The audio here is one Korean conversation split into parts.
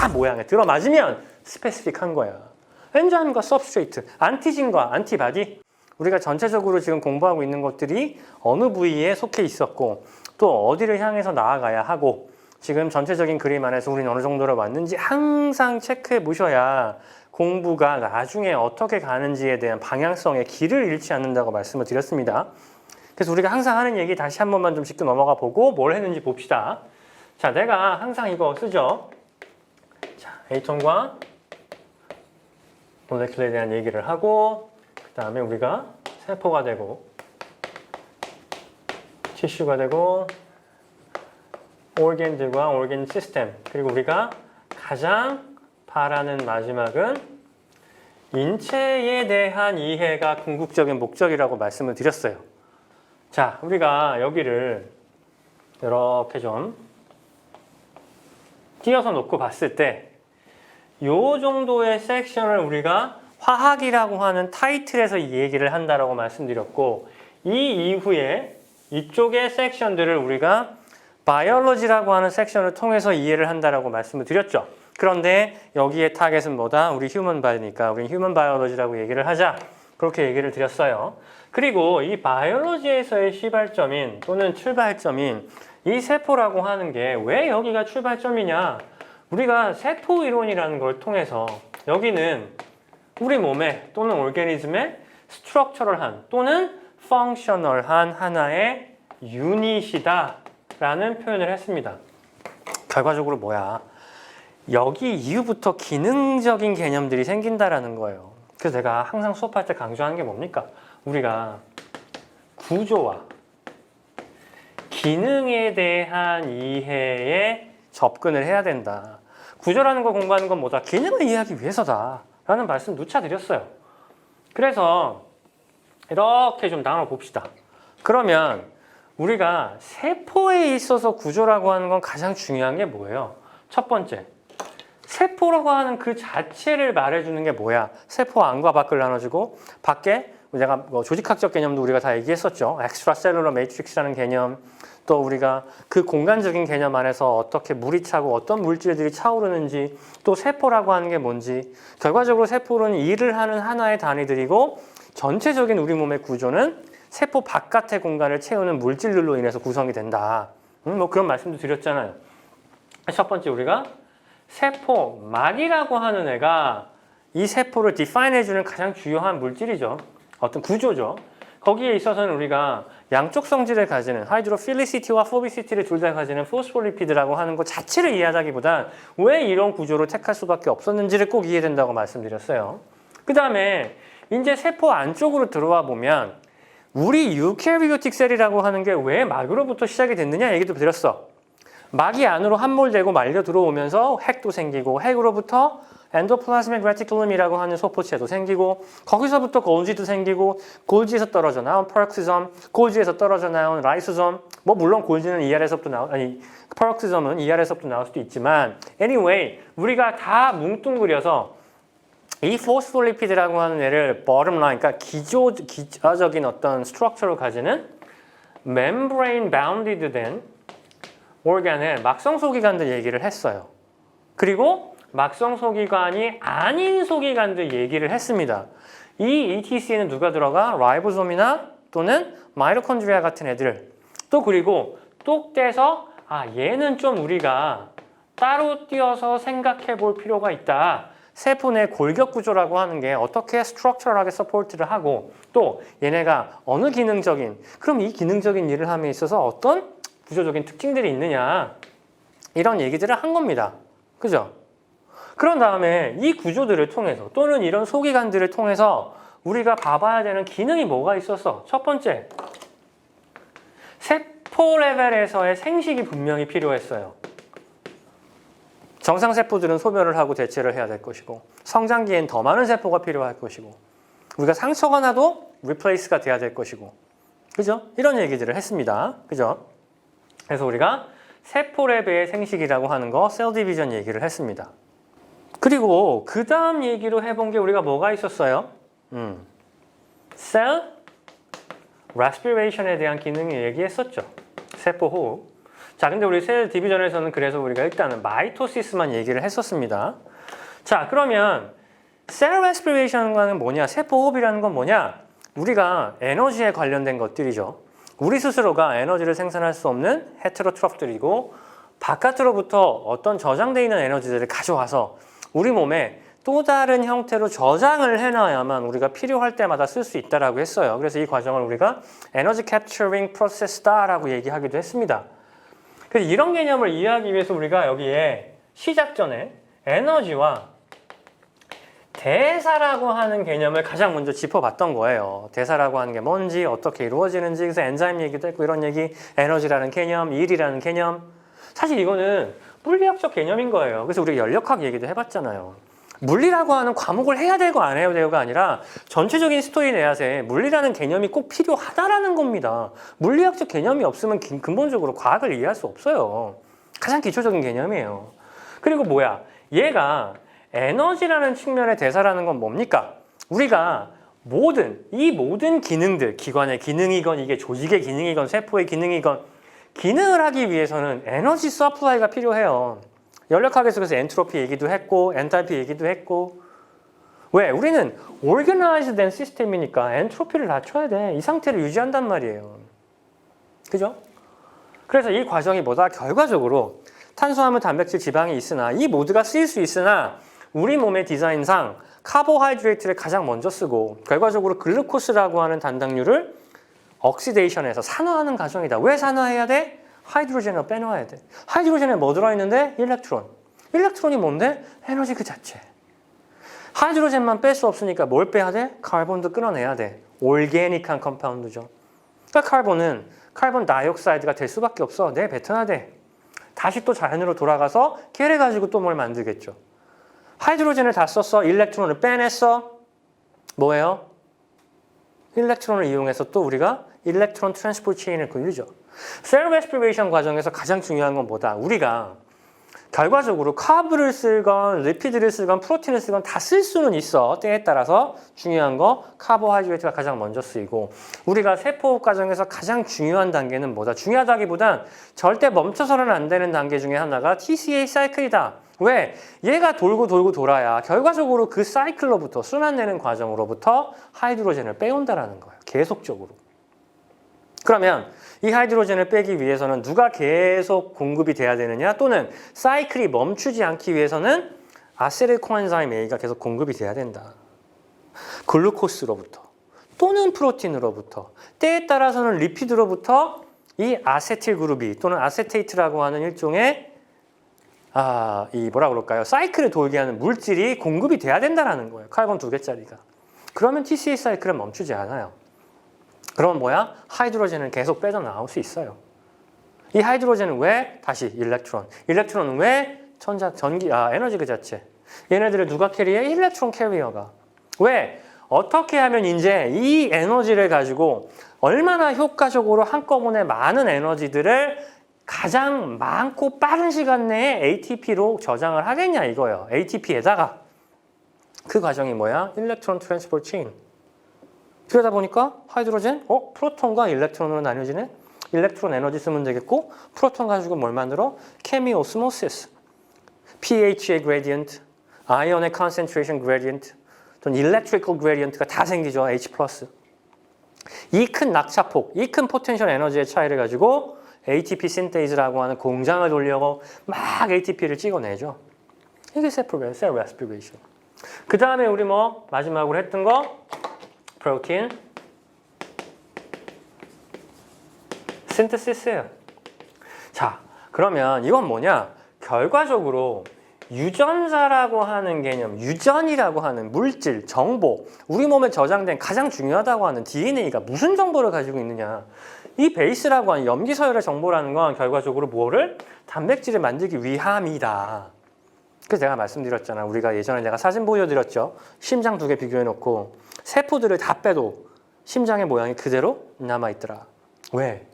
다 모양에 들어맞으면 스페시픽한 거야. 엔자임과 서브스트레이트, 안티진과 안티바디. 우리가 전체적으로 지금 공부하고 있는 것들이 어느 부위에 속해 있었고 또 어디를 향해서 나아가야 하고 지금 전체적인 그림 안에서 우리는 어느 정도로 왔는지 항상 체크해 보셔야 공부가 나중에 어떻게 가는지에 대한 방향성의 길을 잃지 않는다고 말씀을 드렸습니다. 그래서 우리가 항상 하는 얘기 다시 한 번만 좀 짚고 넘어가 보고 뭘 했는지 봅시다. 자, 내가 항상 이거 쓰죠. 자, 에이톤과 몰레큘러에 대한 얘기를 하고 그 다음에 우리가 세포가 되고 티슈가 되고 organ들과 organ 시스템 그리고 우리가 가장 바라는 마지막은 인체에 대한 이해가 궁극적인 목적이라고 말씀을 드렸어요. 자, 우리가 여기를 이렇게 좀 띄어서 놓고 봤을 때 이 정도의 섹션을 우리가 화학이라고 하는 타이틀에서 이 얘기를 한다라고 말씀드렸고 이 이후에 이쪽의 섹션들을 우리가 바이올로지라고 하는 섹션을 통해서 이해를 한다라고 말씀을 드렸죠. 그런데 여기에 타겟은 뭐다? 우리 휴먼 바이니까 우리 휴먼 바이올로지라고 얘기를 하자. 그렇게 얘기를 드렸어요. 그리고 이 바이올로지에서의 시발점인 또는 출발점인 이 세포라고 하는 게 왜 여기가 출발점이냐? 우리가 세포 이론이라는 걸 통해서 여기는 우리 몸에 또는 오르가니즘의 스트럭처럴한 또는 펑셔널한 하나의 유닛이다 라는 표현을 했습니다. 결과적으로 뭐야? 여기 이후부터 기능적인 개념들이 생긴다라는 거예요. 그래서 내가 항상 수업할 때 강조하는 게 뭡니까? 우리가 구조와 기능에 대한 이해에 접근을 해야 된다. 구조라는 걸 공부하는 건 뭐다? 기능을 이해하기 위해서다 라는 말씀 누차 드렸어요. 그래서 이렇게 좀 나눠봅시다. 그러면 우리가 세포에 있어서 구조라고 하는 건 가장 중요한 게 뭐예요? 첫 번째, 세포라고 하는 그 자체를 말해주는 게 뭐야? 세포 안과 밖을 나눠주고 밖에 내가 뭐 조직학적 개념도 우리가 다 얘기했었죠. 엑스트라셀룰러 매트릭스라는 개념, 또 우리가 그 공간적인 개념 안에서 어떻게 물이 차고 어떤 물질들이 차오르는지, 또 세포라고 하는 게 뭔지, 결과적으로 세포는 일을 하는 하나의 단위들이고 전체적인 우리 몸의 구조는 세포 바깥의 공간을 채우는 물질들로 인해서 구성이 된다. 뭐 그런 말씀도 드렸잖아요. 첫 번째, 우리가 세포막이라고 하는 애가 이 세포를 디파인 해주는 가장 주요한 물질이죠. 어떤 구조죠. 거기에 있어서는 우리가 양쪽 성질을 가지는 하이드로필리시티와 포비시티를 둘 다 가지는 포스포리피드라고 하는 것 자체를 이해하다기보다 왜 이런 구조를 택할 수밖에 없었는지를 꼭 이해된다고 말씀드렸어요. 그 다음에 이제 세포 안쪽으로 들어와 보면 우리 유캐리오틱 셀이라고 하는 게 왜 막으로부터 시작이 됐느냐 얘기도 드렸어. 막이 안으로 함몰되고 말려 들어오면서 핵도 생기고 핵으로부터 엔도플라즈믹 레티큘럼이라고 하는 소포체도 생기고 거기서부터 골지도 생기고 골지에서 떨어져 나온 페럭시섬, 골지에서 떨어져 나온 라이소섬, 뭐 물론 골지는 ER에서부터 페럭시섬은 ER에서부터 나올 수도 있지만 anyway 우리가 다 뭉뚱그려서 이 포스폴리피드라고 하는 애를 bottom line, 그러니까 기저적인 어떤 스트럭처를 가지는 membrane bounded 된 organ의 막성 소기관들 얘기를 했어요. 그리고 막성 소기관이 아닌 소기관들 얘기를 했습니다. 이 ETC에는 누가 들어가? 라이보솜이나 또는 마이토콘드리아 같은 애들. 또 그리고 똑 떼서 얘는 좀 우리가 따로 띄어서 생각해 볼 필요가 있다. 세포 내 골격 구조라고 하는 게 어떻게 스트럭처럴하게 서포트를 하고 또 얘네가 어느 기능적인, 그럼 이 기능적인 일을 함에 있어서 어떤 구조적인 특징들이 있느냐, 이런 얘기들을 한 겁니다. 그죠? 그런 다음에 이 구조들을 통해서 또는 이런 소기관들을 통해서 우리가 봐봐야 되는 기능이 뭐가 있었어? 첫 번째, 세포 레벨에서의 생식이 분명히 필요했어요. 정상세포들은 소멸을 하고 대체를 해야 될 것이고 성장기엔 더 많은 세포가 필요할 것이고 우리가 상처가 나도 리플레이스가 돼야 될 것이고, 그죠? 이런 얘기들을 했습니다. 그죠? 그래서 우리가 세포 레벨의 생식이라고 하는 거 셀 디비전 얘기를 했습니다. 그리고 그 다음 얘기로 해본 게 우리가 뭐가 있었어요? 셀 레스피레이션에 대한 기능을 얘기했었죠. 세포 호흡. 자, 근데 우리 셀 디비전에서는 그래서 우리가 일단은 마이토시스만 얘기를 했었습니다. 자, 그러면 셀 레스피레이션과는 뭐냐? 세포 호흡이라는 건 뭐냐? 우리가 에너지에 관련된 것들이죠. 우리 스스로가 에너지를 생산할 수 없는 헤테로트로프들이고 바깥으로부터 어떤 저장되어 있는 에너지들을 가져와서 우리 몸에 또 다른 형태로 저장을 해놔야만 우리가 필요할 때마다 쓸 수 있다라고 했어요. 그래서 이 과정을 우리가 에너지 캡처링 프로세스다라고 얘기하기도 했습니다. 그래서 이런 개념을 이해하기 위해서 우리가 여기에 시작 전에 에너지와 대사라고 하는 개념을 가장 먼저 짚어봤던 거예요. 대사라고 하는 게 뭔지, 어떻게 이루어지는지, 그래서 엔자임 얘기도 했고 이런 얘기, 에너지라는 개념, 일이라는 개념. 사실 이거는 물리학적 개념인 거예요. 그래서 우리가 연력학 얘기도 해봤잖아요. 물리라고 하는 과목을 해야 되고 안 해야 되고가 아니라 전체적인 스토리 내야세 물리라는 개념이 꼭 필요하다라는 겁니다. 물리학적 개념이 없으면 근본적으로 과학을 이해할 수 없어요. 가장 기초적인 개념이에요. 그리고 뭐야? 얘가 에너지라는 측면의 대사라는 건 뭡니까? 우리가 이 모든 기능들, 기관의 기능이건 이게 조직의 기능이건 세포의 기능이건 기능을 하기 위해서는 에너지 서플라이가 필요해요. 연력학에서 그래서 엔트로피 얘기도 했고 엔탈피 얘기도 했고 왜? 우리는 organized 된 시스템이니까 엔트로피를 낮춰야 돼. 이 상태를 유지한단 말이에요. 그죠? 그래서 이 과정이 뭐다? 결과적으로 탄수화물, 단백질, 지방이 있으나 이 모두가 쓰일 수 있으나 우리 몸의 디자인상 카보하이드레이트를 가장 먼저 쓰고 결과적으로 글루코스라고 하는 단당류를 억시데이션해서 산화하는 과정이다. 왜 산화해야 돼? 하이드로젠을 빼놓아야 돼. 하이드로젠에 뭐 들어있는데? 일렉트론. 일렉트론이 뭔데? 에너지 그 자체. 하이드로젠만 뺄 수 없으니까 뭘 빼야 돼? 카본도 끊어내야 돼. 올게닉한 컴파운드죠. 그러니까 카본은 카본 다이옥사이드가 될 수밖에 없어. 내뱉어야 돼. 다시 또 자연으로 돌아가서 걔를 가지고 또 뭘 만들겠죠. 하이드로젠을 다 썼어. 일렉트론을 빼냈어. 뭐예요? 일렉트론을 이용해서 또 우리가 일렉트론 트랜스포트 체인을 그리죠. 셀 레스피레이션 과정에서 가장 중요한 건 뭐다? 우리가 결과적으로 카브를 쓰건 리피드를 쓰건 프로틴을 쓰건 다 쓸 수는 있어. 때에 따라서 중요한 거 카보하이드레이트가 가장 먼저 쓰이고 우리가 세포 과정에서 가장 중요한 단계는 뭐다? 중요하다기보단 절대 멈춰서는 안 되는 단계 중에 하나가 TCA 사이클이다. 왜? 얘가 돌고 돌고 돌아야 결과적으로 그 사이클로부터 순환되는 과정으로부터 하이드로젠을 빼온다라는 거예요. 계속적으로. 그러면 이 하이드로젠을 빼기 위해서는 누가 계속 공급이 돼야 되느냐 또는 사이클이 멈추지 않기 위해서는 아세틸 코엔자임 A가 계속 공급이 돼야 된다. 글루코스로부터 또는 프로틴으로부터 때에 따라서는 리피드로부터 이 아세틸 그룹이 또는 아세테이트라고 하는 일종의 이 뭐라 그럴까요? 사이클을 돌게 하는 물질이 공급이 돼야 된다는 거예요. 카본 2개짜리가. 그러면 TCA 사이클은 멈추지 않아요. 그럼 뭐야? 하이드로젠을 계속 빼져나올 수 있어요. 이 하이드로젠은 왜? 다시 일렉트론. 일렉트론은 왜? 에너지 그 자체. 얘네들을 누가 캐리해? 일렉트론 캐리어가. 왜? 어떻게 하면 이제 이 에너지를 가지고 얼마나 효과적으로 한꺼번에 많은 에너지들을 가장 많고 빠른 시간 내에 ATP로 저장을 하겠냐 이거예요. ATP에다가. 그 과정이 뭐야? 일렉트론 트랜스포트 체인. 그러다 보니까 하이드로젠, 프로톤과 일렉트론으로 나뉘어지네? 일렉트론 에너지 쓰면 되겠고 프로톤 가지고 뭘 만들어? 케미오스모시스, pH의 그레디언트, 아이언의 concentration gradient, 또는 electrical gradient가 다 생기죠. H+. 이 큰 낙차폭, 이 큰 포텐셜 에너지의 차이를 가지고 ATP 신테이즈라고 하는 공장을 돌려고 막 ATP를 찍어내죠. 이게 셀 레스피레이션. 그 다음에 우리 마지막으로 했던 거 프로틴 신테시스예요. 자, 그러면 이건 뭐냐? 결과적으로 유전자라고 하는 개념, 유전이라고 하는 물질, 정보, 우리 몸에 저장된 가장 중요하다고 하는 DNA가 무슨 정보를 가지고 있느냐? 이 베이스라고 하는 염기서열의 정보라는 건 결과적으로 뭐를? 단백질을 만들기 위함이다. 그래서 내가 말씀드렸잖아. 우리가 예전에 내가 사진 보여드렸죠. 심장 2개 비교해놓고 세포들을 다 빼도 심장의 모양이 그대로 남아있더라. 왜?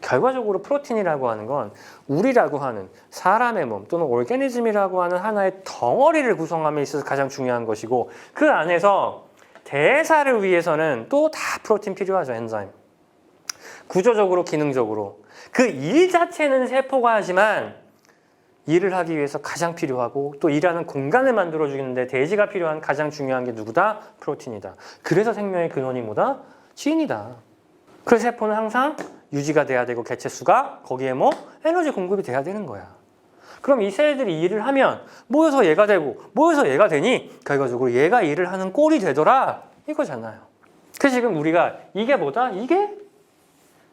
결과적으로 프로틴이라고 하는 건 우리라고 하는 사람의 몸 또는 오르가니즘이라고 하는 하나의 덩어리를 구성함에 있어서 가장 중요한 것이고 그 안에서 대사를 위해서는 또 다 프로틴 필요하죠. 엔자임. 구조적으로 기능적으로. 그 일 자체는 세포가 하지만 일을 하기 위해서 가장 필요하고 또 일하는 공간을 만들어주는데 대지가 필요한 가장 중요한 게 누구다? 프로틴이다. 그래서 생명의 근원이 뭐다? 지인이다. 그래서 세포는 항상 유지가 돼야 되고 개체수가 거기에 뭐 에너지 공급이 돼야 되는 거야. 그럼 이 셀들이 일을 하면 모여서 얘가 되고 모여서 얘가 되니 결과적으로 얘가 일을 하는 꼴이 되더라 이거잖아요. 그래서 지금 우리가 이게 뭐다? 이게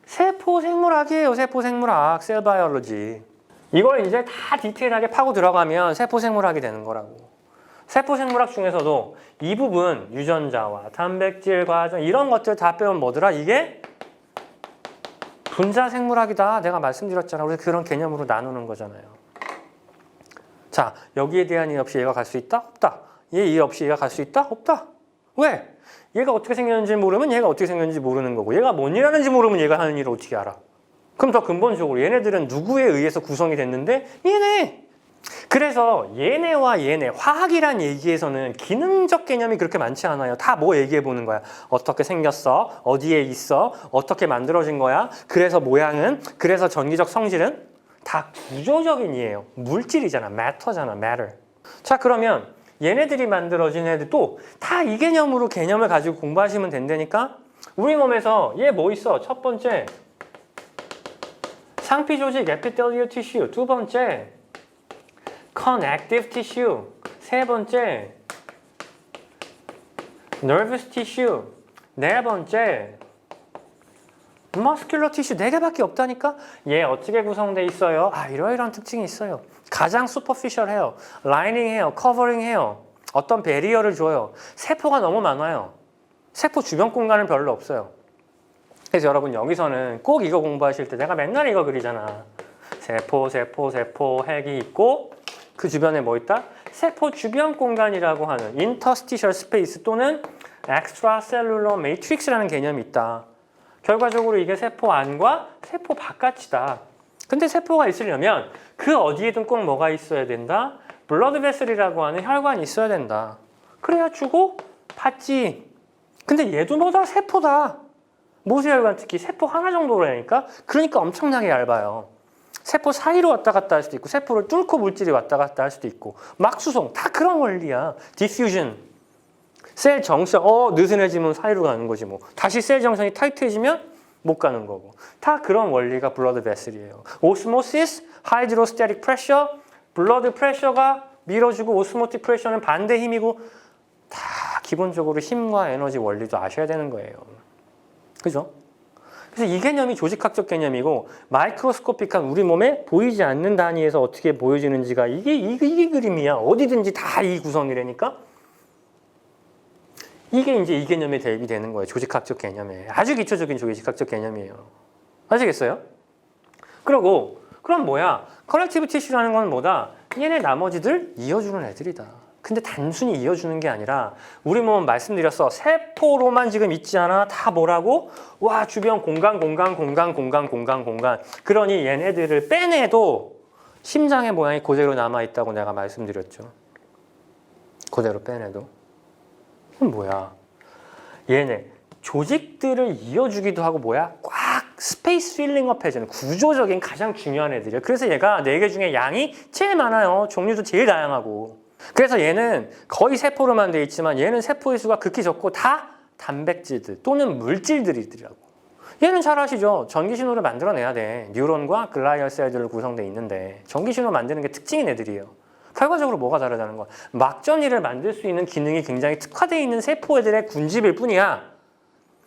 세포생물학이에요. 세포생물학, 셀바이올로지. 이걸 이제 다 디테일하게 파고 들어가면 세포생물학이 되는 거라고. 세포생물학 중에서도 이 부분 유전자와 단백질 과정 이런 것들 다 빼면 뭐더라? 이게 분자생물학이다. 내가 말씀드렸잖아. 우리 그런 개념으로 나누는 거잖아요. 자, 여기에 대한 일 없이 얘가 갈 수 있다? 없다. 얘 일 없이 얘가 갈 수 있다? 없다. 왜? 얘가 어떻게 생겼는지 모르면 얘가 어떻게 생겼는지 모르는 거고 얘가 뭔 일 하는지 모르면 얘가 하는 일을 어떻게 알아? 그럼 더 근본적으로 얘네들은 누구에 의해서 구성이 됐는데? 얘네! 그래서 얘네와 얘네, 화학이란 얘기에서는 기능적 개념이 그렇게 많지 않아요. 다 뭐 얘기해 보는 거야. 어떻게 생겼어? 어디에 있어? 어떻게 만들어진 거야? 그래서 모양은? 그래서 전기적 성질은? 다 구조적인 이에요. 물질이잖아. matter잖아. matter. 자, 그러면 얘네들이 만들어진 애들도 다 이 개념으로 개념을 가지고 공부하시면 된다니까? 우리 몸에서 얘 뭐 있어? 첫 번째 상피 조직 epithelial tissue, 두 번째 connective tissue, 세 번째 nervous tissue, 네 번째 muscular tissue, 네 개밖에 없다니까? 얘 어떻게 구성돼 있어요? 아, 이러이러한 특징이 있어요. 가장 superficial해요. lining 해요. covering 해요. 어떤 배리어를 줘요. 세포가 너무 많아요. 세포 주변 공간은 별로 없어요. 그래서 여러분 여기서는 꼭 이거 공부하실 때 내가 맨날 이거 그리잖아. 세포, 핵이 있고 그 주변에 뭐 있다? 세포 주변 공간이라고 하는 interstitial space 또는 extracellular matrix라는 개념이 있다. 결과적으로 이게 세포 안과 세포 바깥이다. 근데 세포가 있으려면 그 어디에든 꼭 뭐가 있어야 된다? 블러드 베슬이라고 하는 혈관이 있어야 된다. 그래야 주고 받지. 근데 얘도 뭐다? 세포다. 모세혈관 특히 세포 하나 정도라니까? 그러니까 엄청나게 얇아요. 세포 사이로 왔다 갔다 할 수도 있고 세포를 뚫고 물질이 왔다 갔다 할 수도 있고 막수송 다 그런 원리야. 디퓨전. 셀 정션 느슨해지면 사이로 가는 거지 뭐. 다시 셀 정션이 타이트해지면 못 가는 거고. 다 그런 원리가 블러드 베슬이에요. 오스모시스, 하이드로스태틱 프레셔, 블러드 프레셔가 밀어주고 오스모틱 프레셔는 반대 힘이고 다 기본적으로 힘과 에너지 원리도 아셔야 되는 거예요. 그죠? 그래서 이 개념이 조직학적 개념이고 마이크로스코픽한 우리 몸에 보이지 않는 단위에서 어떻게 보여지는지가 이게 그림이야. 어디든지 다 이 구성이라니까? 이게 이제 이 개념에 대입이 되는 거예요. 조직학적 개념에. 아주 기초적인 조직학적 개념이에요. 아시겠어요? 그러고 그럼 뭐야? 커넥티브 티슈라는 건 뭐다? 얘네 나머지들 이어주는 애들이다. 근데 단순히 이어주는 게 아니라 우리 몸은 말씀드렸어. 세포로만 지금 있지 않아. 다 뭐라고? 와, 주변 공간. 그러니 얘네들을 빼내도 심장의 모양이 그대로 남아있다고 내가 말씀드렸죠. 그대로 빼내도. 그럼 뭐야? 얘네 조직들을 이어주기도 하고 뭐야? 꽉 스페이스 필링업 해주는 구조적인 가장 중요한 애들이에요. 그래서 얘가 4개 중에 양이 제일 많아요. 종류도 제일 다양하고. 그래서 얘는 거의 세포로만 돼 있지만 얘는 세포의 수가 극히 적고 다 단백질들 또는 물질들이더라고. 얘는 잘 아시죠? 전기신호를 만들어내야 돼. 뉴런과 글라이얼 셀들로 구성돼 있는데 전기신호 만드는 게 특징인 애들이에요. 결과적으로 뭐가 다르다는 거야? 막전이를 만들 수 있는 기능이 굉장히 특화되어 있는 세포 애들의 군집일 뿐이야.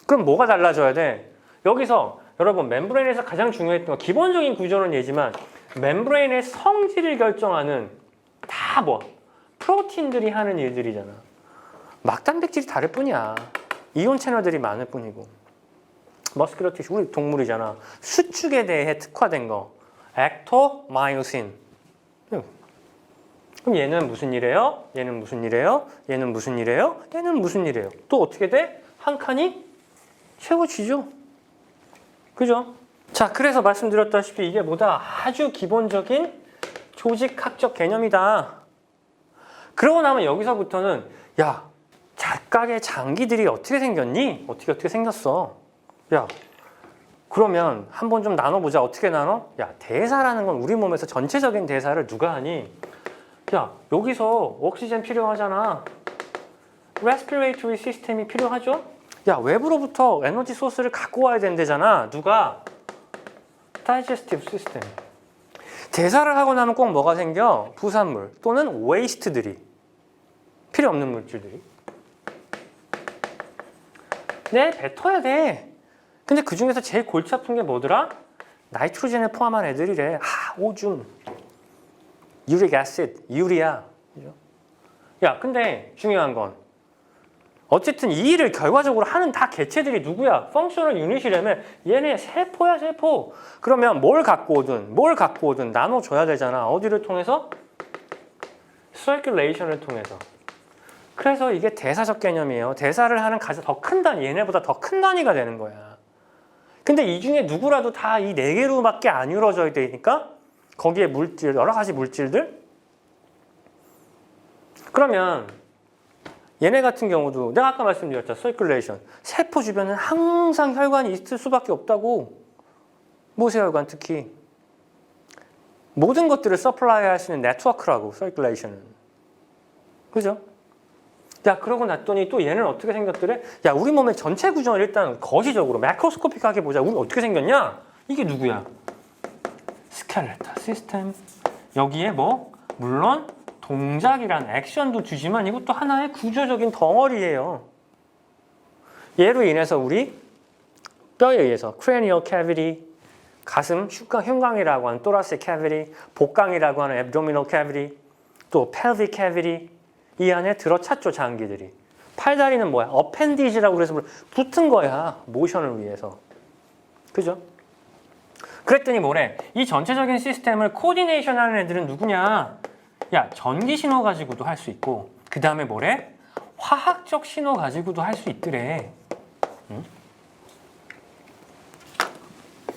그럼 뭐가 달라져야 돼? 여기서 여러분 멤브레인에서 가장 중요했던 건 기본적인 구조는 얘지만 멤브레인의 성질을 결정하는 다 뭐? 프로틴들이 하는 일들이잖아. 막단백질이 다를 뿐이야. 이온 채널들이 많을 뿐이고. 머스큘러 티슈, 우리 동물이잖아. 수축에 대해 특화된 거. 액토마이오신. 그럼 얘는 무슨 일이에요? 얘는 무슨 일이에요? 얘는 무슨 일이에요? 얘는 무슨 일이에요? 또 어떻게 돼? 한 칸이 채워지죠. 그죠? 자, 그래서 말씀드렸다시피 이게 뭐다? 아주 기본적인 조직학적 개념이다. 그러고 나면 여기서부터는 야, 각각의 장기들이 어떻게 생겼니? 어떻게 생겼어? 야, 그러면 한번 좀 나눠보자. 어떻게 나눠? 야, 대사라는 건 우리 몸에서 전체적인 대사를 누가 하니? 야, 여기서 옥시젠 필요하잖아. 레스피레이터리 시스템이 필요하죠? 야, 외부로부터 에너지 소스를 갖고 와야 된대잖아. 누가? 다이제스티브 시스템. 대사를 하고 나면 꼭 뭐가 생겨? 부산물 또는 웨이스트들이. 필요 없는 물질들이. 네, 뱉어야 돼. 근데 그 중에서 제일 골치 아픈 게 뭐더라? 나이트로젠을 포함한 애들이래. 오줌, 유릭 애시드, 유리아. 야, 근데 중요한 건 어쨌든 이 일을 결과적으로 하는 다 개체들이 누구야? 펑셔널 유닛이라며. 얘네 세포야, 세포. 그러면 뭘 갖고 오든 나눠줘야 되잖아. 어디를 통해서? 서큘레이션을 통해서. 그래서 이게 대사적 개념이에요. 대사를 하는 가장 더 큰 단위, 얘네보다 더 큰 단위가 되는 거야. 근데 이 중에 누구라도 다 이 네 개로밖에 안 이루어져야 되니까 거기에 물질, 여러 가지 물질들. 그러면 얘네 같은 경우도 내가 아까 말씀드렸죠. 서큘레이션. 세포 주변은 항상 혈관이 있을 수밖에 없다고. 모세혈관 특히. 모든 것들을 서플라이 할 수 있는 네트워크라고, 서큘레이션은. 그죠? 야, 그러고 났더니 또 얘는 어떻게 생겼더래? 야, 우리 몸의 전체 구조를 일단 거시적으로 매크로스코픽하게 보자. 우리 어떻게 생겼냐? 이게 누구야? 스켈레탈 시스템. 여기에 뭐? 물론 동작이란 액션도 주지만 이것도 하나의 구조적인 덩어리예요. 얘로 인해서 우리 뼈에 의해서 cranial cavity, 가슴 흉곽이라고 하는 thoracic cavity, 복강이라고 하는 abdominal cavity, 또 pelvic cavity, 이 안에 들어찼죠, 장기들이. 팔다리는 뭐야? 어펜디지라고 그래서 붙은 거야, 모션을 위해서. 그죠? 그랬더니 뭐래? 이 전체적인 시스템을 코디네이션 하는 애들은 누구냐? 야, 전기 신호 가지고도 할 수 있고, 그 다음에 뭐래? 화학적 신호 가지고도 할 수 있더래. 응?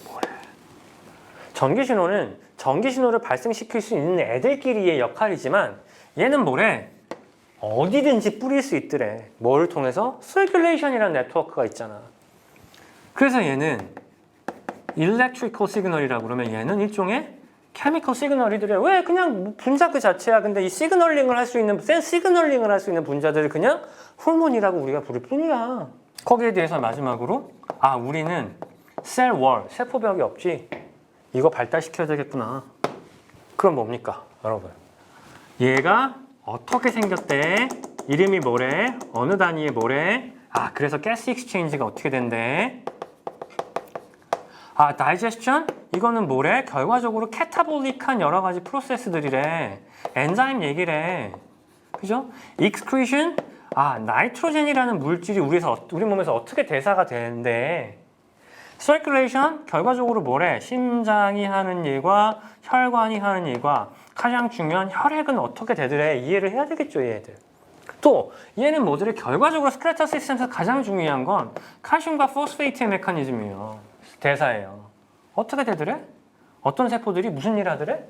뭐래? 전기 신호는 전기 신호를 발생시킬 수 있는 애들끼리의 역할이지만, 얘는 뭐래? 어디든지 뿌릴 수 있더래. 뭘 통해서? 서큘레이션이라는 네트워크가 있잖아. 그래서 얘는 electrical signal이라고 그러면 얘는 일종의 chemical signal이더래. 왜? 그냥 분자 그 자체야. 근데 이 시그널링을 할 수 있는, 시그널링을 할 수 있는 분자들을 그냥 호르몬이라고 우리가 부를 뿐이야. 거기에 대해서 마지막으로 우리는 셀 월, 세포벽이 없지. 이거 발달시켜야 되겠구나. 그럼 뭡니까? 여러분. 얘가 어떻게 생겼대? 이름이 뭐래? 어느 단위의 뭐래? 그래서 가스 익스체인지가 어떻게 된대? 다이제스션? 이거는 뭐래? 결과적으로 캐타볼릭한 여러 가지 프로세스들이래. 엔자임 얘기래. 그죠? 익스크리션? 나이트로젠이라는 물질이 우리 몸에서 어떻게 대사가 되는데, 서큘레이션? 결과적으로 뭐래? 심장이 하는 일과 혈관이 하는 일과 가장 중요한 혈액은 어떻게 되더래? 이해를 해야 되겠죠, 얘들. 또 얘는 뭐더래? 결과적으로 스켈레탈 시스템에서 가장 중요한 건 칼슘과 포스페이트의 메커니즘이에요. 대사예요. 어떻게 되더래? 어떤 세포들이 무슨 일 하더래?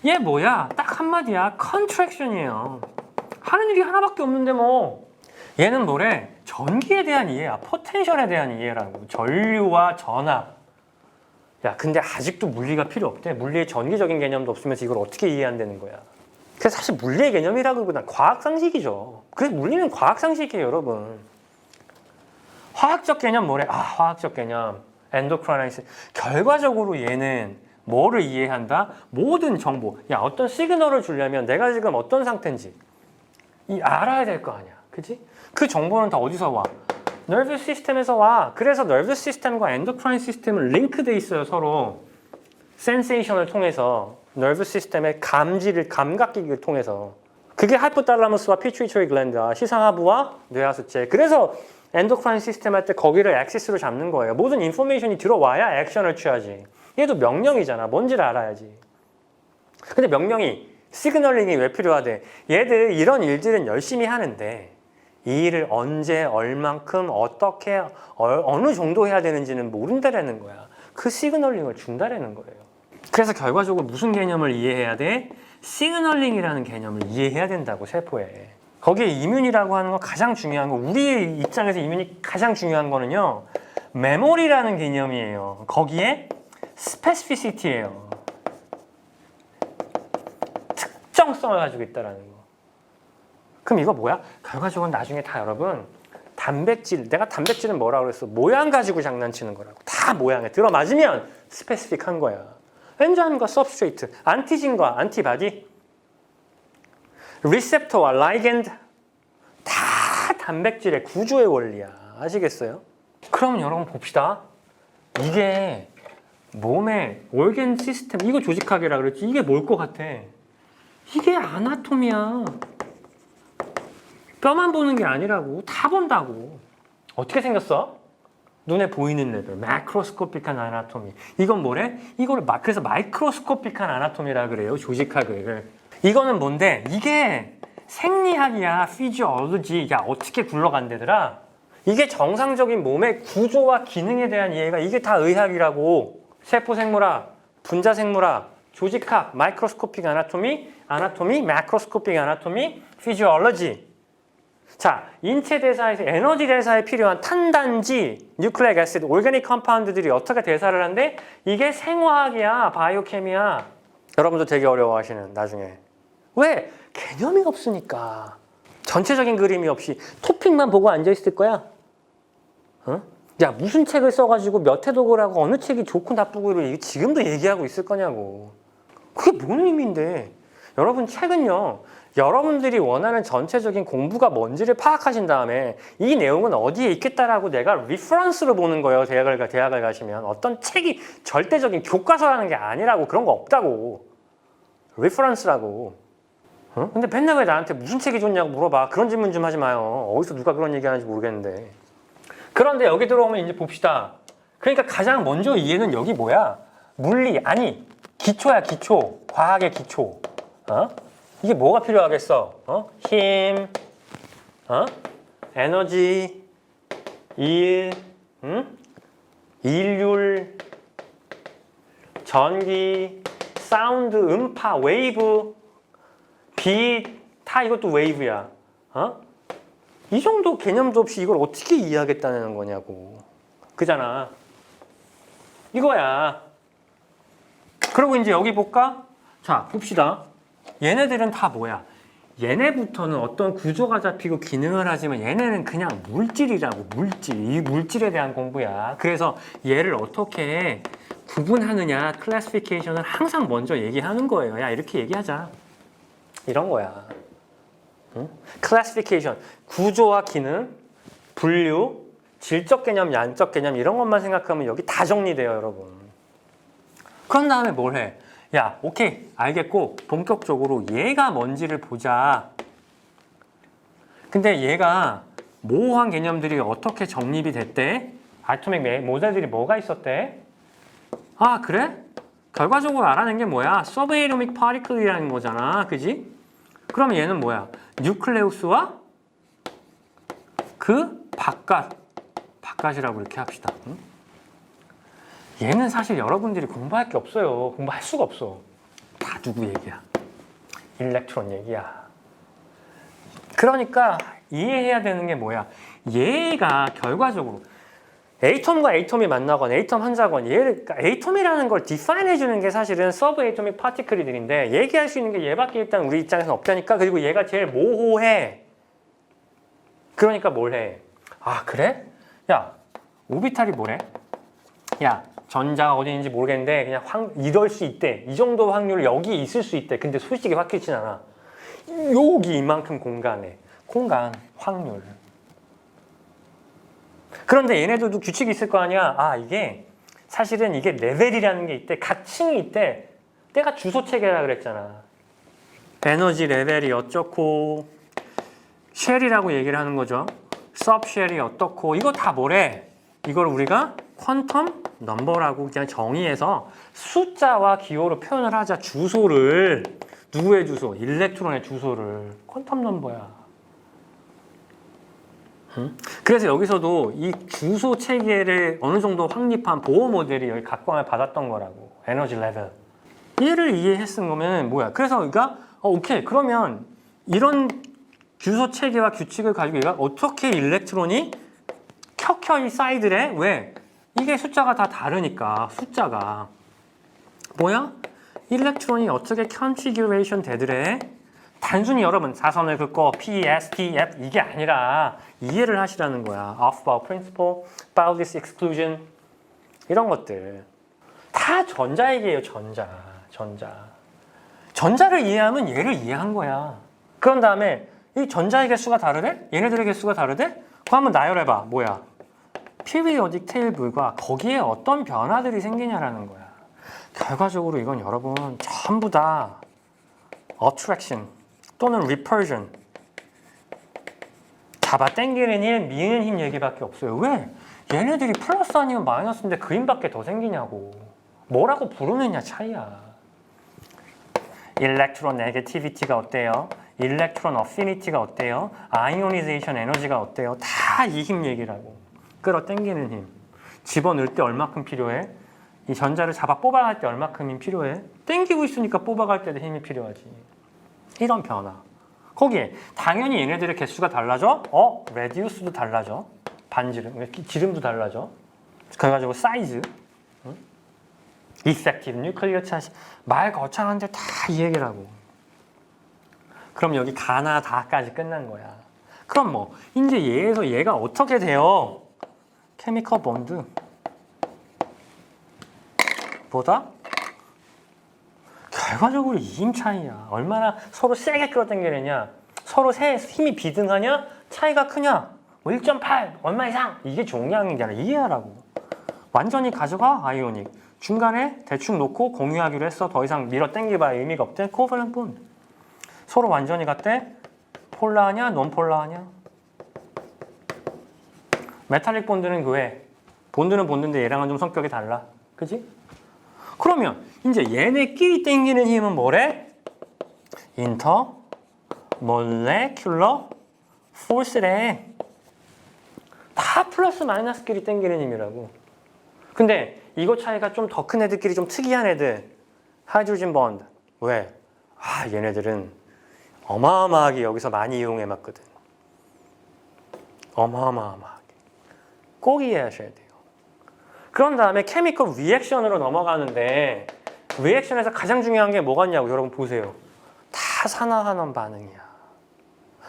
얘 뭐야? 딱 한마디야. 컨트랙션이에요. 하는 일이 하나밖에 없는데 뭐. 얘는 뭐래? 전기에 대한 이해야. 포텐셜에 대한 이해라고. 전류와 전압. 야, 근데 아직도 물리가 필요 없대. 물리의 전기적인 개념도 없으면서 이걸 어떻게 이해한다는 거야. 그래서 사실 물리의 개념이라기보단 과학상식이죠. 그래서 물리는 과학상식이에요, 여러분. 화학적 개념 뭐래? 화학적 개념. 엔도크라이나이스. 결과적으로 얘는 뭐를 이해한다? 모든 정보. 야, 어떤 시그널을 주려면 내가 지금 어떤 상태인지 알아야 될 거 아니야. 그치? 그 정보는 다 어디서 와? nervous 시스템에서 와. 그래서 nervous 시스템과 endocrine 시스템은 링크돼 있어요, 서로. 센세이션을 통해서 nervous 시스템의 감각기기를 통해서. 그게 하이포탈라무스와 피추이터리 글랜드와 시상하부와 뇌하수체. 그래서 엔도크라인 시스템 할 때 거기를 액시스로 잡는 거예요. 모든 인포메이션이 들어와야 액션을 취하지. 얘도 명령이잖아. 뭔지를 알아야지. 근데 명령이, 시그널링이 왜 필요하대? 얘들 이런 일들은 열심히 하는데 이 일을 언제, 얼만큼, 어떻게, 어느 정도 해야 되는지는 모른다라는 거야. 그 시그널링을 준다라는 거예요. 그래서 결과적으로 무슨 개념을 이해해야 돼? 시그널링이라는 개념을 이해해야 된다고, 세포에. 거기에 이뮨이라고 하는 거 가장 중요한 거, 우리 입장에서 이뮨이 가장 중요한 거는요, 메모리라는 개념이에요. 거기에 스페시피시티예요. 특정성을 가지고 있다라는 거. 그럼 이거 뭐야? 결과적으로 나중에 다 여러분 단백질, 내가 단백질은 뭐라고 그랬어? 모양 가지고 장난치는 거라고. 다 모양에 들어맞으면 스페시픽한 거야. 엔자임과 서브스트레이트, 안티진과 안티바디, 리셉터와 라이겐드 다 단백질의 구조의 원리야. 아시겠어요? 그럼 여러분 봅시다. 이게 몸의 organ 시스템, 이거 조직학이라 그랬지. 이게 뭘 것 같아? 이게 아나토미야. 뼈만 보는 게 아니라고. 다 본다고. 어떻게 생겼어? 눈에 보이는 레벨, 마크로스코픽한 아나토미. 이건 뭐래? 이거를 그래서 마이크로스코픽한 아나토미라 그래요. 조직학을. 이거는 뭔데? 이게 생리학이야. 피지올로지. 야, 어떻게 굴러간대더라? 이게 정상적인 몸의 구조와 기능에 대한 이해가 이게 다 의학이라고. 세포생물학, 분자생물학, 조직학, 마이크로스코픽 아나토미, 마크로스코픽 아나토미, 피지올로지. 자, 인체 대사에서 에너지 대사에 필요한 탄단지, 뉴클레익 애시드, 오르가닉 컴파운드들이 어떻게 대사를 하는데 이게 생화학이야, 바이오케미야. 여러분도 되게 어려워하시는 나중에. 왜? 개념이 없으니까. 전체적인 그림이 없이 토픽만 보고 앉아있을 거야. 어? 야, 무슨 책을 써가지고 몇 회 독을 하고 어느 책이 좋고 나쁘고를 지금도 얘기하고 있을 거냐고. 그게 뭔 의미인데. 여러분 책은요, 여러분들이 원하는 전체적인 공부가 뭔지를 파악하신 다음에 이 내용은 어디에 있겠다라고 내가 리퍼런스로 보는 거예요. 대학을 가시면. 어떤 책이 절대적인 교과서라는 게 아니라고. 그런 거 없다고. 리퍼런스라고. 어? 근데 맨날 왜 나한테 무슨 책이 좋냐고 물어봐. 그런 질문 좀 하지 마요. 어디서 누가 그런 얘기 하는지 모르겠는데. 그런데 여기 들어오면 이제 봅시다. 그러니까 가장 먼저 이해는 여기 뭐야? 물리, 아니 기초야, 기초. 과학의 기초. 어? 이게 뭐가 필요하겠어? 어? 힘, 어? 에너지, 일, 일률, 전기, 사운드, 음파, 웨이브, 빛, 다 이것도 웨이브야. 어? 이 정도 개념도 없이 이걸 어떻게 이해하겠다는 거냐고. 그잖아. 이거야. 그리고 이제 여기 볼까? 자, 봅시다. 얘네들은 다 뭐야? 얘네부터는 어떤 구조가 잡히고 기능을 하지만 얘네는 그냥 물질이라고. 물질. 이 물질에 대한 공부야. 그래서 얘를 어떻게 구분하느냐, 클래시피케이션을 항상 먼저 얘기하는 거예요. 야, 이렇게 얘기하자. 이런 거야. 응? 클래시피케이션, 구조와 기능, 분류, 질적 개념, 양적 개념 이런 것만 생각하면 여기 다 정리돼요, 여러분. 그런 다음에 뭘 해? 야, 오케이, 알겠고 본격적으로 얘가 뭔지를 보자. 근데 얘가 모호한 개념들이 어떻게 정립이 됐대? 아토믹 모델들이 뭐가 있었대? 아, 그래? 결과적으로 알아낸 게 뭐야? 서브에이토믹 파티클이라는 거잖아, 그지? 그럼 얘는 뭐야? 뉴클레우스와 그 바깥이라고 이렇게 합시다. 응? 얘는 사실 여러분들이 공부할 게 없어요. 공부할 수가 없어. 다 누구 얘기야? 일렉트론 얘기야. 그러니까 이해해야 되는 게 뭐야? 얘가 결과적으로 에이톰과 에이톰이 만나건 에이톰 한자건 그러니까 에이톰이라는 걸 디파인 해주는 게 사실은 서브 에이토믹 파티클들인데 얘기할 수 있는 게 얘밖에 일단 우리 입장에서는 없다니까. 그리고 얘가 제일 모호해. 그러니까 뭘 해? 아, 그래? 야, 오비탈이 뭐래? 야, 전자가 어디 있는지 모르겠는데 그냥 이럴 수 있대. 이 정도 확률 여기 있을 수 있대. 근데 솔직히 확실치 않아. 여기 이만큼 공간에 확률. 그런데 얘네들도 규칙이 있을 거 아니야. 아, 이게 사실은 이게 레벨이라는 게 있대. 각 층이 있대. 내가 주소 체계라 그랬잖아. 에너지 레벨이 어쩌고 쉘이라고 얘기를 하는 거죠. 서브쉘이 어떻고 이거 다 뭐래? 이걸 우리가 퀀텀 넘버라고 그냥 정의해서 숫자와 기호로 표현을 하자. 주소를. 누구의 주소? 일렉트론의 주소를. 퀀텀 넘버야. 그래서 여기서도 이 주소 체계를 어느 정도 확립한 보호 모델이 여기 각광을 받았던 거라고. 에너지 레벨. 얘를 이해했은 거면 뭐야? 그래서 우리가 오케이. 그러면 이런 주소 체계와 규칙을 가지고 얘가 어떻게 일렉트론이 켜켜 이 사이드래. 왜? 이게 숫자가 다 다르니까. 숫자가 뭐야? 일렉트론이 어떻게 컨피규레이션 되더래? 단순히 여러분 사선을 긋고 P, S, T, F 이게 아니라 이해를 하시라는 거야. Aufbau principle, Pauli exclusion 이런 것들 다 전자 얘기예요. 전자를 이해하면 얘를 이해한 거야. 그런 다음에 이 전자의 개수가 다르대? 얘네들의 개수가 다르대? 그거 한번 나열해봐. 뭐야? periodic table과 거기에 어떤 변화들이 생기냐라는 거야. 결과적으로 이건 여러분 전부 다 attraction 또는 repulsion 잡아당기는 힘, 미는 힘 얘기밖에 없어요. 왜? 얘네들이 플러스 아니면 마이너스인데 그 힘밖에 더 생기냐고. 뭐라고 부르느냐 차이야. 일렉트론 네게티비티가 어때요? 일렉트론 어피니티가 어때요? 아이오니제이션 에너지가 어때요? 다 이 힘 얘기라고. 끌어당기는 힘. 집어넣을 때 얼마큼 필요해? 이 전자를 잡아 뽑아갈 때 얼마큼 힘 필요해? 당기고 있으니까 뽑아갈 때도 힘이 필요하지. 이런 변화. 거기에 당연히 얘네들의 개수가 달라져? 레디우스도 달라져. 반지름, 지름도 달라져. 그래가지고 사이즈. 이펙티브 뉴클리어 차시. 말 거창한데 다 이 얘기라고. 그럼 여기 가나 다까지 끝난 거야. 그럼 뭐 이제 얘에서 얘가 어떻게 돼요? 케미컬 본드 보다 결과적으로 이 힘 차이야. 얼마나 서로 세게 끌어당기느냐, 서로 힘이 비등하냐, 차이가 크냐, 뭐 1.8 얼마 이상 이게 중요한 게 아니라 이해하라고. 완전히 가져가 아이오닉. 중간에 대충 놓고 공유하기로 했어. 더 이상 밀어 당겨봐야 의미가 없대. 코밸런트 본드. 서로 완전히 같대. 폴라하냐, 논폴라하냐. 메탈릭 본드는 그외. 본드는 본드인데 얘랑은 좀 성격이 달라. 그지? 그러면 이제 얘네끼리 당기는 힘은 뭐래? 인터 몰레큘러 포스래. 다 플러스 마이너스끼리 당기는 힘이라고. 근데 이거 차이가 좀 더 큰 애들끼리 좀 특이한 애들. 하이드로젠 본드. 왜? 얘네들은 어마어마하게 여기서 많이 이용해봤거든. 어마어마하게. 꼭 이해하셔야 돼요. 그런 다음에 케미컬 리액션으로 넘어가는데 리액션에서 가장 중요한 게 뭐가 있냐고 여러분 보세요. 다 산화환원 반응이야.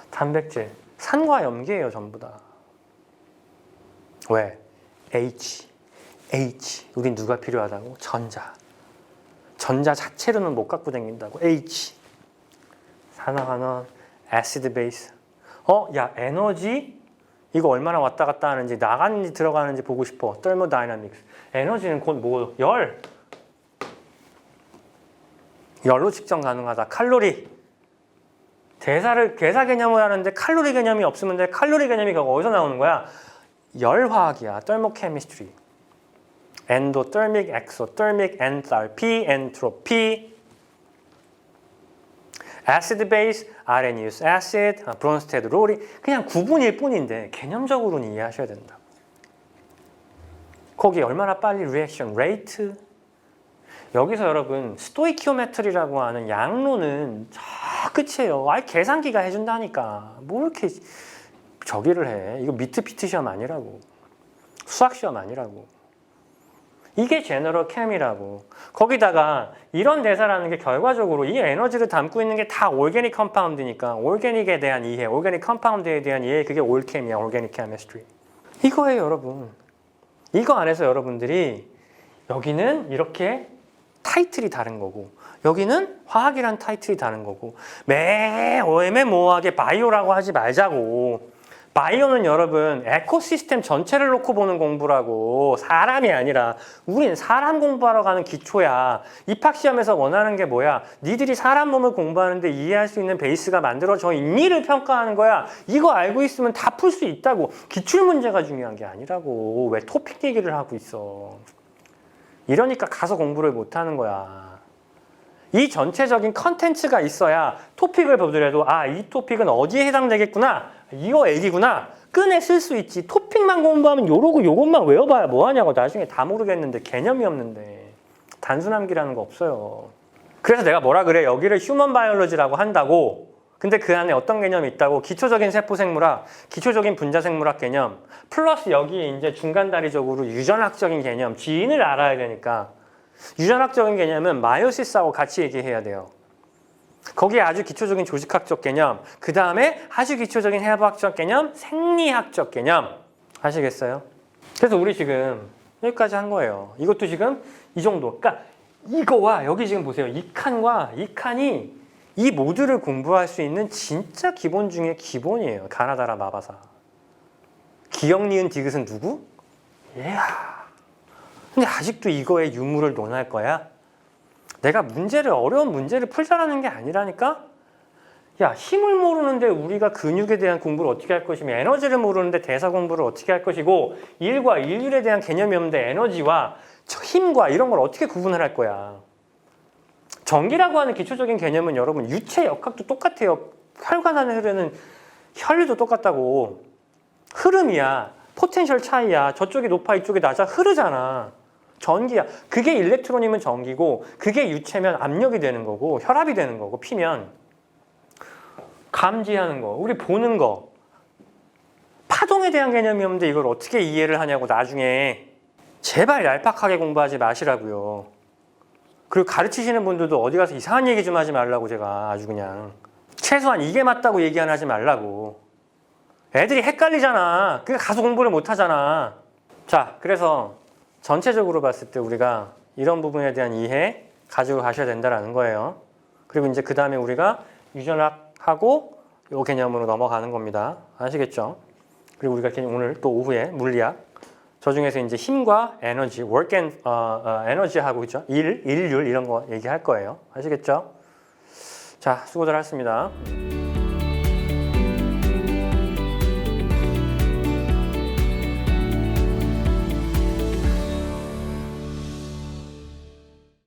단백질, 산과 염기예요 전부 다. 왜? H. 우린 누가 필요하다고? 전자. 전자 자체로는 못 갖고 다닌다고. H. 산화환원, 애시드 베이스. 야 에너지? 이거 얼마나 왔다 갔다 하는지 나가는지 들어가는지 보고 싶어. thermodynamics. 에너지는 곧 뭐? 열로 측정 가능하다. 칼로리. 대사 개념을 하는데 칼로리 개념이 없으면 돼. 칼로리 개념이 어디서 나오는 거야? 열화학이야. thermochemistry. endothermic, exothermic, enthalpy, entropy. acid base, arrhenius acid, 브론스테드 롤이 그냥 구분일 뿐인데 개념적으로는 이해하셔야 된다. 거기 얼마나 빨리 리액션 레이트. 여기서 여러분 스토이키오메트리라고 하는 양로는 저 끝이에요. 계산기가 해준다니까. 뭐 이렇게 저기를 해. 이거 미트피트 시험 아니라고. 수학 시험 아니라고. 이게 제너럴 캠이라고. 거기다가 이런 대사라는 게 결과적으로 이 에너지를 담고 있는 게 다 올게닉 컴파운드니까 올게닉에 대한 이해, 올게닉 컴파운드에 대한 이해, 그게 올캠이야. 올게닉 케미스트리. 이거예요 여러분. 이거 안에서 여러분들이 여기는 이렇게 타이틀이 다른 거고 여기는 화학이란 타이틀이 다른 거고 애매모호하게 바이오라고 하지 말자고. 바이오는 여러분 에코시스템 전체를 놓고 보는 공부라고. 사람이 아니라. 우린 사람 공부하러 가는 기초야. 입학시험에서 원하는 게 뭐야? 니들이 사람 몸을 공부하는데 이해할 수 있는 베이스가 만들어져 있니를 평가하는 거야. 이거 알고 있으면 다 풀 수 있다고. 기출문제가 중요한 게 아니라고. 왜 토픽 얘기를 하고 있어. 이러니까 가서 공부를 못하는 거야. 이 전체적인 컨텐츠가 있어야 토픽을 보더라도 이 토픽은 어디에 해당되겠구나. 이거 얘기구나. 끈에 쓸 수 있지. 토픽만 공부하면 요러고 요것만 외워봐야 뭐하냐고. 나중에 다 모르겠는데 개념이 없는데. 단순 암기라는 거 없어요. 그래서 내가 뭐라 그래. 여기를 휴먼 바이올로지라고 한다고. 근데 그 안에 어떤 개념이 있다고? 기초적인 세포생물학, 기초적인 분자생물학 개념, 플러스 여기에 이제 중간다리적으로 유전학적인 개념, 지인을 알아야 되니까 유전학적인 개념은 마이오시스하고 같이 얘기해야 돼요. 거기에 아주 기초적인 조직학적 개념, 그 다음에 아주 기초적인 해부학적 개념, 생리학적 개념. 아시겠어요? 그래서 우리 지금 여기까지 한 거예요. 이것도 지금 이 정도. 그러니까 이거와 여기 지금 보세요. 이 칸과 이 칸이 이 모두를 공부할 수 있는 진짜 기본 중에 기본이에요. 가나다라 마바사. 기역, 니은, 디귿은 누구? 얘야. 근데 아직도 이거의 유무를 논할 거야? 내가 어려운 문제를 풀자라는 게 아니라니까? 야, 힘을 모르는데 우리가 근육에 대한 공부를 어떻게 할 것이며 에너지를 모르는데 대사 공부를 어떻게 할 것이고 일과 일률에 대한 개념이 없는데 에너지와 힘과 이런 걸 어떻게 구분을 할 거야? 전기라고 하는 기초적인 개념은 여러분 유체 역학도 똑같아요. 혈관 안에 흐르는 혈류도 똑같다고. 흐름이야. 포텐셜 차이야. 저쪽이 높아 이쪽이 낮아 흐르잖아. 전기야. 그게 일렉트론이면 전기고 그게 유체면 압력이 되는 거고 혈압이 되는 거고 피면 감지하는 거. 우리 보는 거. 파동에 대한 개념이 없는데 이걸 어떻게 이해를 하냐고 나중에. 제발 얄팍하게 공부하지 마시라고요. 그리고 가르치시는 분들도 어디 가서 이상한 얘기 좀 하지 말라고 제가 아주 그냥. 최소한 이게 맞다고 얘기 하지 말라고. 애들이 헷갈리잖아. 그러니까 가서 공부를 못 하잖아. 자, 그래서 전체적으로 봤을 때 우리가 이런 부분에 대한 이해 가지고 가셔야 된다는 거예요. 그리고 이제 그 다음에 우리가 유전학하고 요 개념으로 넘어가는 겁니다. 아시겠죠? 그리고 우리가 오늘 또 오후에 물리학 저 중에서 이제 힘과 에너지, work and 에너지하고 있죠. 일률 이런 거 얘기할 거예요. 아시겠죠? 자, 수고들 하셨습니다.